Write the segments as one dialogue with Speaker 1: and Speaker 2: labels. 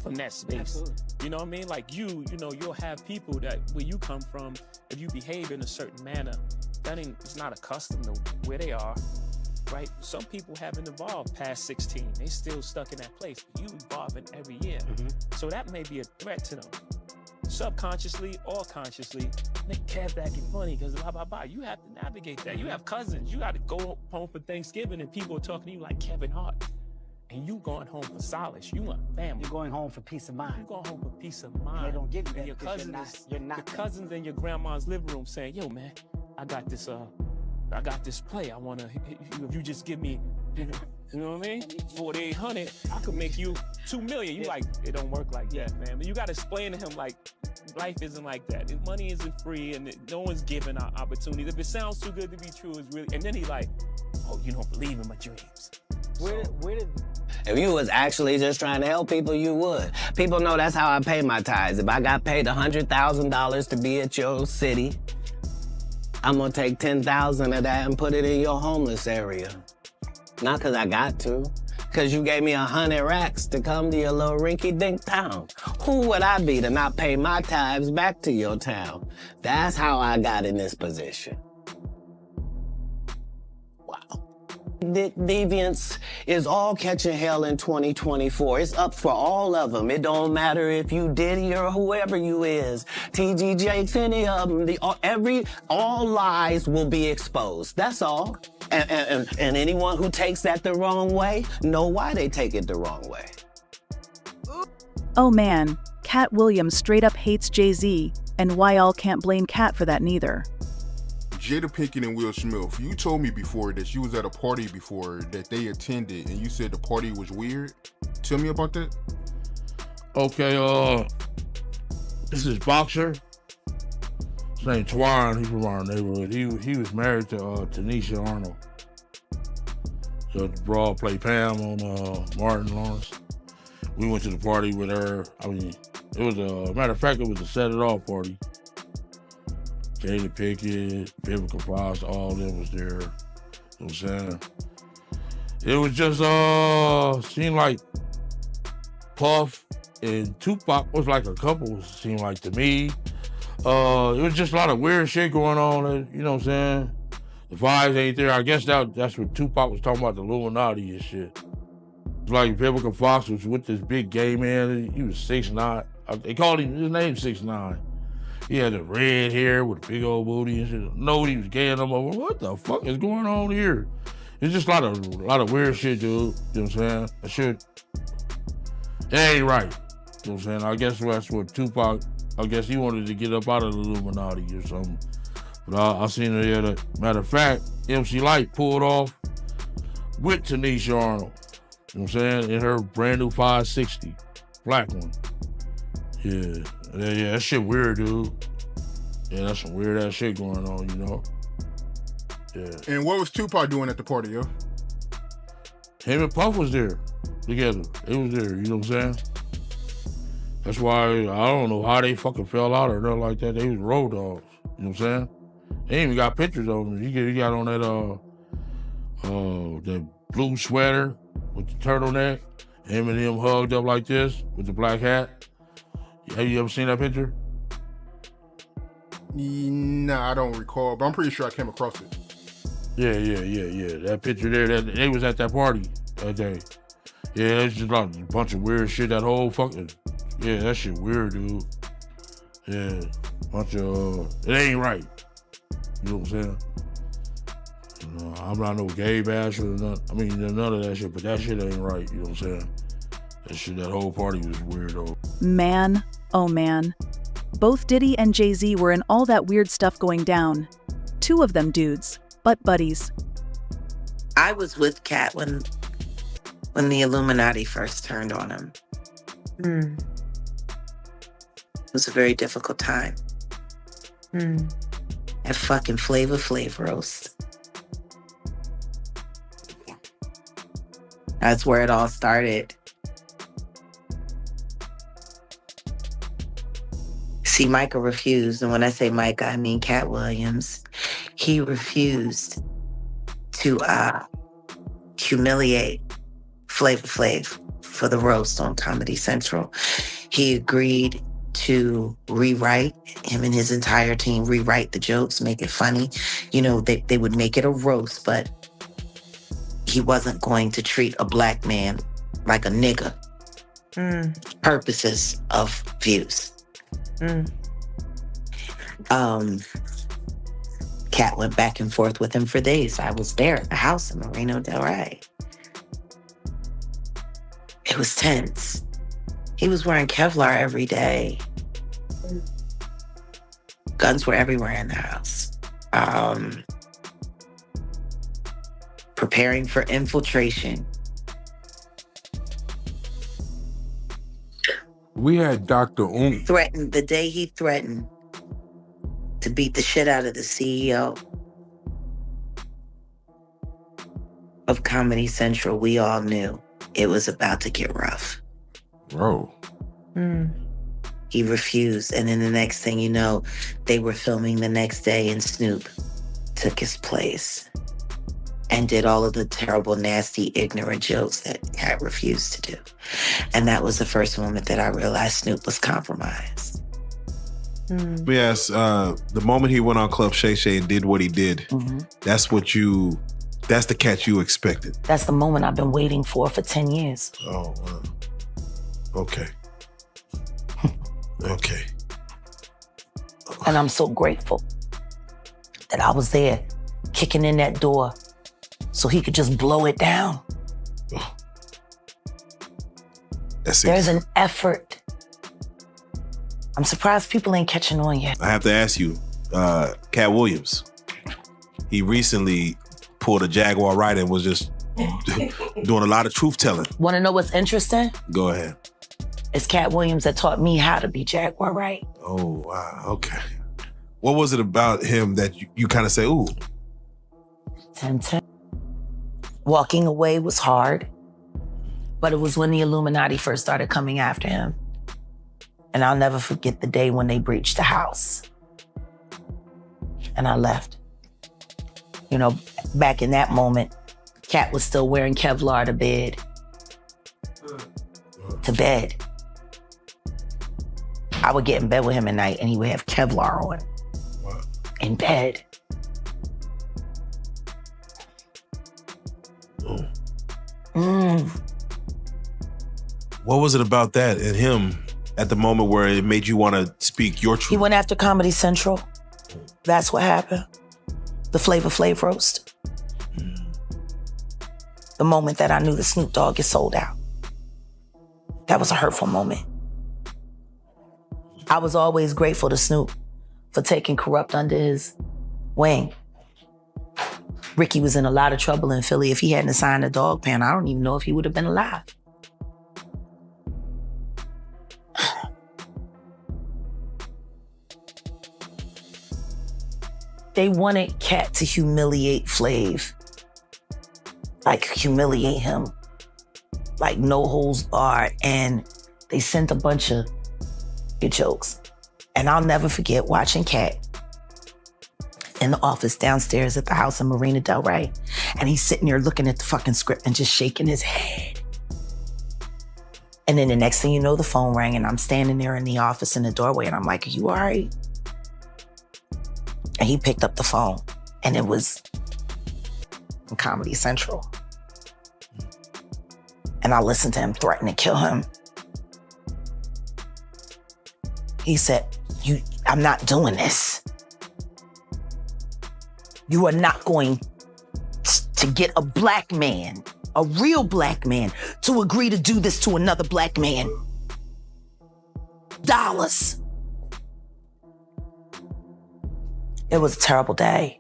Speaker 1: from that space.
Speaker 2: Absolutely.
Speaker 1: You know what I mean? Like you know, you'll have people that where you come from, if you behave in a certain manner, it's not accustomed to where they are, right? Some people haven't evolved past 16. They still stuck in that place. You evolving every year. So that may be a threat to them. Subconsciously or consciously, make Kev acting funny because blah, blah, blah. You have to navigate that. You have cousins. You got to go home for Thanksgiving and people are talking to you like Kevin Hart. And you going home for solace. You want family.
Speaker 2: You're going home for peace of mind.
Speaker 1: You going home for peace of mind.
Speaker 2: They don't give you that
Speaker 1: and your
Speaker 2: because
Speaker 1: cousins,
Speaker 2: you're not
Speaker 1: your cousins in your grandma's living room saying, yo, man, I got this play. I want to, if you just give me, you know what I mean? 4,800, I could make you 2 million. You like, it don't work like that, man. But you got to explain to him like, life isn't like that. Money isn't free and no one's giving out opportunities. If it sounds too good to be true, it's really, and then he like, oh, you don't believe in my dreams.
Speaker 2: Where did
Speaker 3: If you was actually just trying to help people, you would. People know that's how I pay my tithes. If I got paid $100,000 to be at your city, I'm gonna take 10,000 of that and put it in your homeless area. Not cause I got to, cause you gave me 100 racks to come to your little rinky-dink town. Who would I be to not pay my tithes back to your town? That's how I got in this position. Wow. Deviance is all catching hell in 2024. It's up for all of them. It don't matter if you Diddy or whoever you is. TG Jakes, any of them. All lies will be exposed. That's all. And anyone who takes that the wrong way, know why they take it the wrong way.
Speaker 4: Oh man, Katt Williams straight up hates Jay-Z, and why all can't blame Katt for that neither.
Speaker 5: Jada Pinkett and Will Smith, you told me before that you was at a party before that they attended and you said the party was weird. Tell me about that.
Speaker 6: Okay, this is Boxer. His name Twan, he's from our neighborhood. He was married to Tanisha Arnold. So the broad played Pam on Martin Lawrence. We went to the party with her. I mean, it was matter of fact, it was a set it off party. Jada Pinkett, Vivica Fox, all of them was there. You know what I'm saying? It was just, seemed like Puff and Tupac was like a couple, seemed like to me. It was just a lot of weird shit going on, you know what I'm saying? The vibes ain't there. I guess that's what Tupac was talking about, the Illuminati and shit. It's like Vivica Fox was with this big gay man. He was 6'9". They called him, his name 6'9". He had the red hair with a big old booty and shit. Nobody was gay and I'm like, what the fuck is going on here? It's just a lot of weird shit, dude. You know what I'm saying? That shit, it ain't right. You know what I'm saying? I guess that's what Tupac, I guess he wanted to get up out of the Illuminati or something. But I seen her there. Matter of fact, MC Lyte pulled off with Tanisha Arnold. You know what I'm saying? In her brand new 560, black one. Yeah, that shit weird, dude. Yeah, that's some weird ass shit going on, you know? Yeah.
Speaker 5: And what was Tupac doing at the party, yo?
Speaker 6: Him and Puff was there together. They was there, you know what I'm saying? That's why I don't know how they fucking fell out or nothing like that. They was road dogs, you know what I'm saying? They even got pictures of them. He got on that blue sweater with the turtleneck. Him and him hugged up like this with the black hat. Have you ever seen that picture?
Speaker 5: Nah, I don't recall, but I'm pretty sure I came across it.
Speaker 6: Yeah. That picture there, they was at that party that day. Yeah, it's just like a bunch of weird shit. That whole fucking, yeah, that shit weird, dude. Yeah, bunch of, it ain't right. You know what I'm saying? You know, I'm not no gay basher or nothing. I mean, none of that shit, but that shit ain't right. You know what I'm saying? That whole party was weird, though.
Speaker 4: Man, oh man. Both Diddy and Jay-Z were in all that weird stuff going down. Two of them dudes, but buddies.
Speaker 7: I was with Katt when the Illuminati first turned on him. It was a very difficult time. That fucking Flavor Flav roast. That's where it all started. See, Micah refused, and when I say Micah, I mean Katt Williams. He refused to humiliate Flavor Flav for the roast on Comedy Central. He agreed to rewrite, him and his entire team rewrite the jokes, make it funny. You know, they would make it a roast, but he wasn't going to treat a black man like a nigga. Purposes of views. Katt went back and forth with him for days. I was there at the house in Marina Del Rey. It was tense. He was wearing Kevlar every day. Guns were everywhere in the house. Preparing for infiltration.
Speaker 6: We had Dr.
Speaker 7: Threatened, the day he threatened to beat the shit out of the CEO of Comedy Central, we all knew it was about to get rough.
Speaker 6: Bro.
Speaker 7: He refused. And then the next thing you know, they were filming the next day and Snoop took his place and did all of the terrible, nasty, ignorant jokes that Katt refused to do. And that was the first moment that I realized Snoop was compromised.
Speaker 8: Yes, the moment he went on Club Shay Shay and did what he did, that's the Katt you expected.
Speaker 9: That's the moment I've been waiting for 10 years.
Speaker 8: Oh, wow. Okay. Okay.
Speaker 9: And I'm so grateful that I was there kicking in that door so he could just blow it down.
Speaker 8: Oh. That's
Speaker 9: There's an effort. I'm surprised people ain't catching on yet.
Speaker 8: I have to ask you, Katt Williams, he recently pulled a Jaguar ride and was just doing a lot of truth telling.
Speaker 9: Want to know what's interesting?
Speaker 8: Go ahead.
Speaker 9: It's Katt Williams that taught me how to be Jaguar right.
Speaker 8: Oh, wow. Okay. What was it about him that you kind of say, ooh?
Speaker 9: 10-10. Walking away was hard, but it was when the Illuminati first started coming after him. And I'll never forget the day when they breached the house. And I left. You know, back in that moment, Katt was still wearing Kevlar to bed. To bed. I would get in bed with him at night and he would have Kevlar on.
Speaker 8: Wow.
Speaker 9: In bed.
Speaker 8: What was it about that in him at the moment where it made you want to speak your truth?
Speaker 9: He went after Comedy Central. That's what happened. The Flavor Flav roast. The moment that I knew the Snoop Dogg is sold out. That was a hurtful moment. I was always grateful to Snoop for taking Corrupt under his wing. Ricky was in a lot of trouble in Philly. If he hadn't signed a dog pan, I don't even know if he would have been alive. They wanted Katt to humiliate Flav. Like, humiliate him. Like, no holds barred. And they sent a bunch of good jokes. And I'll never forget watching Katt in the office downstairs at the house in Marina Del Rey. And he's sitting there looking at the fucking script and just shaking his head. And then the next thing you know, the phone rang and I'm standing there in the office in the doorway and I'm like, are you all right? And he picked up the phone and it was on Comedy Central. And I listened to him threaten to kill him. He said, I'm not doing this. You are not going to get a black man, a real black man, to agree to do this to another black man. Dollars. It was a terrible day.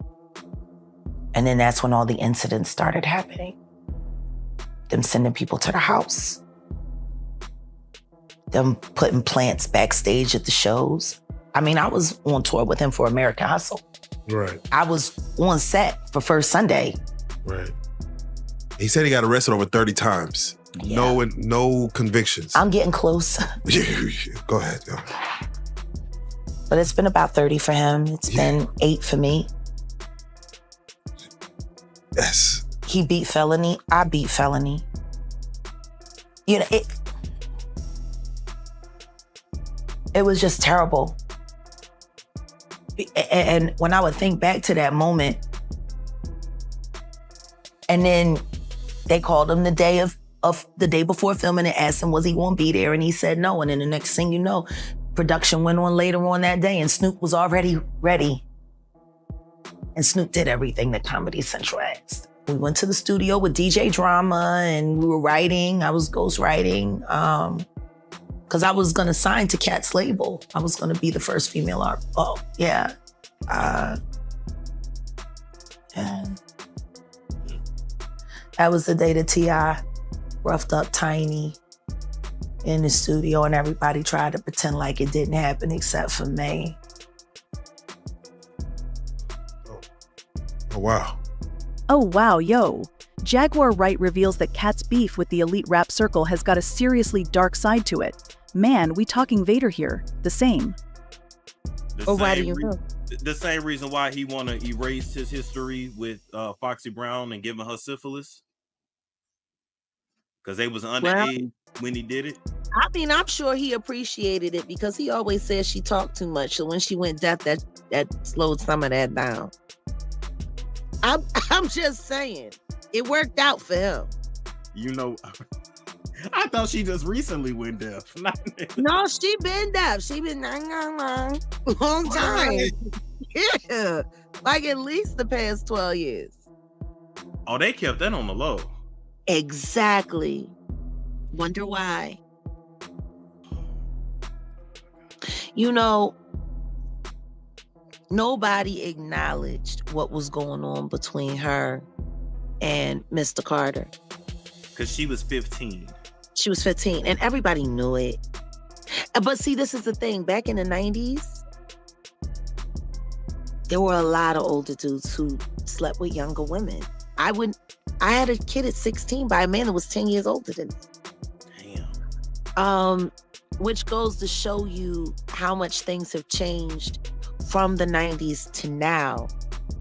Speaker 9: And then that's when all the incidents started happening. Them sending people to the house. Them putting plants backstage at the shows. I mean, I was on tour with him for American Hustle.
Speaker 8: Right.
Speaker 9: I was on set for First Sunday.
Speaker 8: Right. He said he got arrested over 30 times.
Speaker 9: Yeah.
Speaker 8: No convictions.
Speaker 9: I'm getting close.
Speaker 8: Go ahead.
Speaker 9: But it's been about 30 for him. It's been 8 for me.
Speaker 8: Yes.
Speaker 9: He beat felony. I beat felony. You know, It was just terrible. And when I would think back to that moment, and then they called him the day before filming and asked him, was he going to be there? And he said no. And then the next thing you know, production went on later on that day and Snoop was already ready. And Snoop did everything that Comedy Central asked. We went to the studio with DJ Drama and we were writing. I was ghostwriting because I was going to sign to Katt's label. I was going to be the first female artist. Oh, yeah. And that was the day that T.I. roughed up Tiny in the studio and everybody tried to pretend like it didn't happen except for me.
Speaker 6: Oh, wow.
Speaker 4: Oh wow, yo. Jaguar Wright reveals that Katt's beef with the elite rap circle has got a seriously dark side to it. Man, we talking Vader here. The same.
Speaker 10: Why do you know? The same reason why he want to erase his history with Foxy Brown and giving her syphilis. Because they was underage when he did it.
Speaker 11: I mean, I'm sure he appreciated it because he always says she talked too much. So when she went deaf, that slowed some of that down. I'm just saying, it worked out for him.
Speaker 10: You know, I thought she just recently went deaf.
Speaker 11: No, she been deaf. She been long time. Yeah, like at least the past 12 years.
Speaker 10: Oh, they kept that on the low.
Speaker 11: Exactly. Wonder why. You know, nobody acknowledged what was going on between her and Mr. Carter.
Speaker 10: Because she was 15.
Speaker 11: She was 15, and everybody knew it. But see, this is the thing. Back in the 90s, there were a lot of older dudes who slept with younger women. I had a kid at 16 by a man that was 10 years older than me. Damn. Which goes to show you how much things have changed from the 90s to now.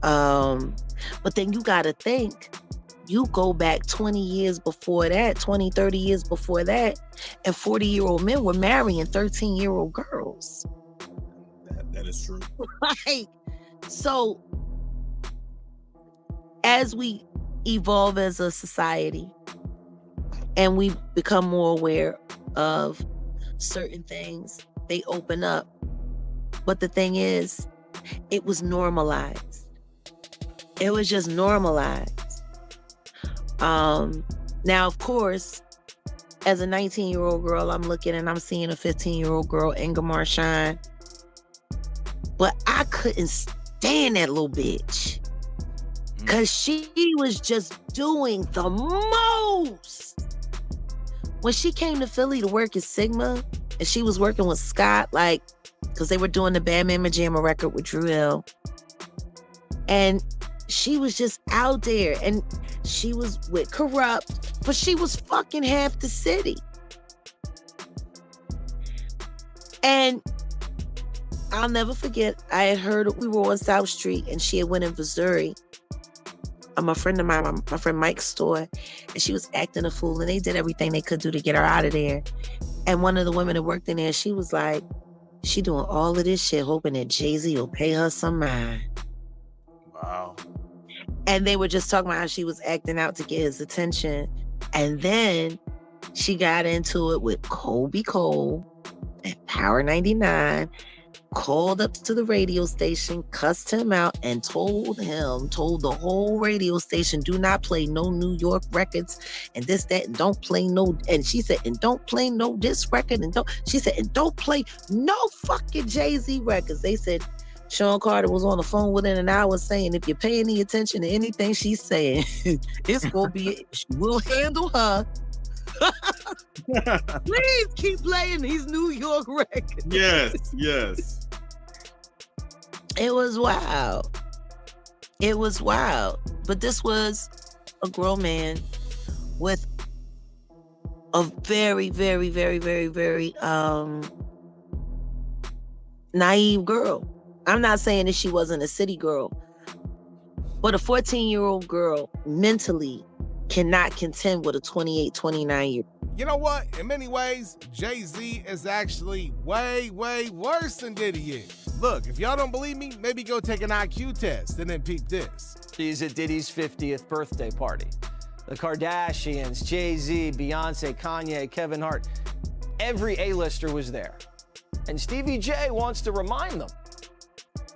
Speaker 11: But then you got to think, you go back 20 years before that, 20, 30 years before that, and 40-year-old men were marrying 13-year-old girls.
Speaker 10: That is true.
Speaker 11: Like, so as we evolve as a society and we become more aware of certain things, they open up. But the thing is, it was normalized. It was just normalized. Now, of course, as a 19-year-old girl, I'm looking and I'm seeing a 15-year-old girl, Inga Marshine. But I couldn't stand that little bitch. Because she was just doing the most. When she came to Philly to work at Sigma, and she was working with Scott, like, because they were doing the Bad Mama Jamma record with Drew Hill. And she was just out there, and she was with Corrupt, but she was fucking half the city. And I'll never forget, I had heard we were on South Street, and she had went in Missouri. A friend of mine, my friend Mike's store, and she was acting a fool, and they did everything they could do to get her out of there. And one of the women that worked in there, she was like, she doing all of this shit, hoping that Jay-Z will pay her some mind.
Speaker 10: Wow.
Speaker 11: And they were just talking about how she was acting out to get his attention. And then she got into it with Kobe Cole at Power 99, called up to the radio station, cussed him out, and told the whole radio station, do not play no New York records and this, that, and don't play no, and she said, and don't play no this record, and don't play no fucking Jay-Z records. They said, Sean Carter was on the phone within an hour saying, if you pay any attention to anything she's saying, it's gonna be, we'll handle her. Please keep playing these New York records.
Speaker 10: Yes.
Speaker 11: It was wild. It was wild. But this was a grown man with a very, very, very, very, very naive girl. I'm not saying that she wasn't a city girl, but a 14-year-old girl mentally cannot contend with a 28, 29-year-old.
Speaker 12: You know what? In many ways, Jay-Z is actually way, way worse than Diddy is. Look, if y'all don't believe me, maybe go take an IQ test and then peep this.
Speaker 13: She's at Diddy's 50th birthday party. The Kardashians, Jay-Z, Beyonce, Kanye, Kevin Hart, every A-lister was there. And Stevie J wants to remind them.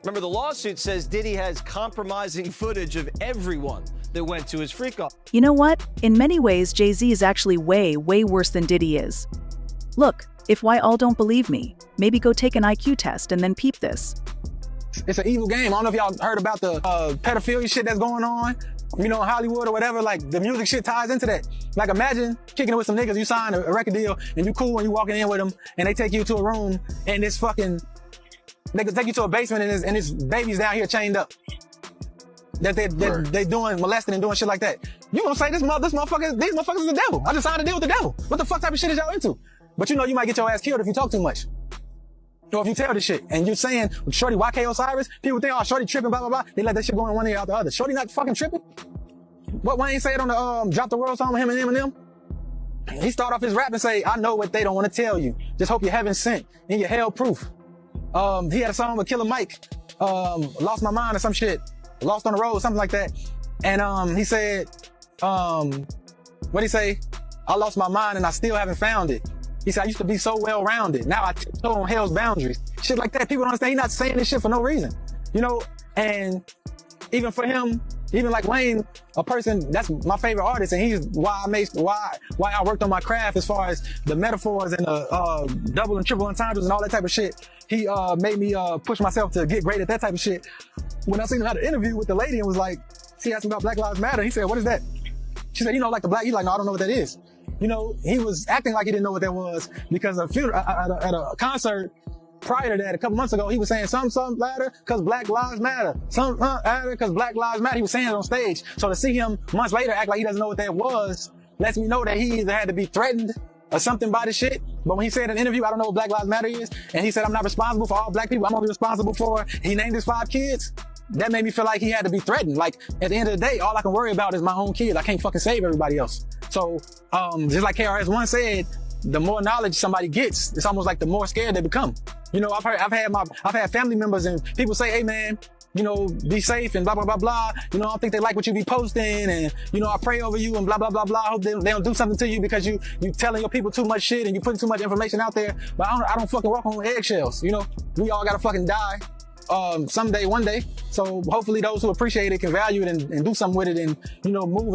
Speaker 13: Remember, the lawsuit says Diddy has compromising footage of everyone that went to his freak-off.
Speaker 4: You know what? In many ways, Jay-Z is actually way, way worse than Diddy is. Look, if why all don't believe me, maybe go take an IQ test and then peep this.
Speaker 14: It's an evil game. I don't know if y'all heard about the pedophilia shit that's going on, you know, in Hollywood or whatever. Like, the music shit ties into that. Like, imagine kicking it with some niggas, you sign a record deal, and you cool, and you walking in with them, and they take you to a room, and this fucking, they could take you to a basement, and this baby's down here chained up. That they doing molesting and doing shit like that. You gonna say these motherfuckers is the devil. I just signed a deal with the devil. What the fuck type of shit is y'all into? But you know you might get your ass killed if you talk too much. Or if you tell this shit. And you saying, Shorty, YK Osiris, people think, oh, Shorty tripping, blah, blah, blah. They let that shit go in one ear out the other. Shorty not fucking tripping? What Wayne said on the Drop the World song with him and Eminem? He started off his rap and say, I know what they don't want to tell you. Just hope you're heaven sent and you're hell proof. He had a song with Killer Mike, Lost My Mind or some shit. Lost on the Road, something like that. And he said, what'd he say? I lost my mind and I still haven't found it. He said, I used to be so well-rounded. Now I tiptoe on hell's boundaries. Shit like that. People don't understand. He's not saying this shit for no reason. You know, and even for him, even like Wayne, a person, that's my favorite artist, and he's why I worked on my craft as far as the metaphors and the double and triple entendres and all that type of shit. He made me push myself to get great at that type of shit. When I seen him had an interview with the lady and was like, she asked him about Black Lives Matter. He said, what is that? She said, you know, like the black, he's like, no, I don't know what that is. You know, he was acting like he didn't know what that was because at a concert prior to that, a couple months ago, he was saying some ladder because Black Lives Matter. Some ladder because Black Lives Matter. He was saying it on stage. So to see him months later act like he doesn't know what that was, lets me know that he either had to be threatened or something by the shit. But when he said in an interview, I don't know what Black Lives Matter is, and he said, I'm not responsible for all black people. I'm only responsible for, he named his 5 kids. That made me feel like he had to be threatened. Like, at the end of the day, all I can worry about is my own kids. I can't fucking save everybody else. So, just like KRS-One said, the more knowledge somebody gets, it's almost like the more scared they become. You know, I've had family members and people say, hey man, you know, be safe and blah, blah, blah, blah. You know, I don't think they like what you be posting and, you know, I pray over you and blah, blah, blah, blah. I hope they don't do something to you because you telling your people too much shit and you putting too much information out there. But I don't fucking walk on eggshells. You know, we all gotta fucking die. Someday, one day. So hopefully those who appreciate it can value it and do something with it and, you know, move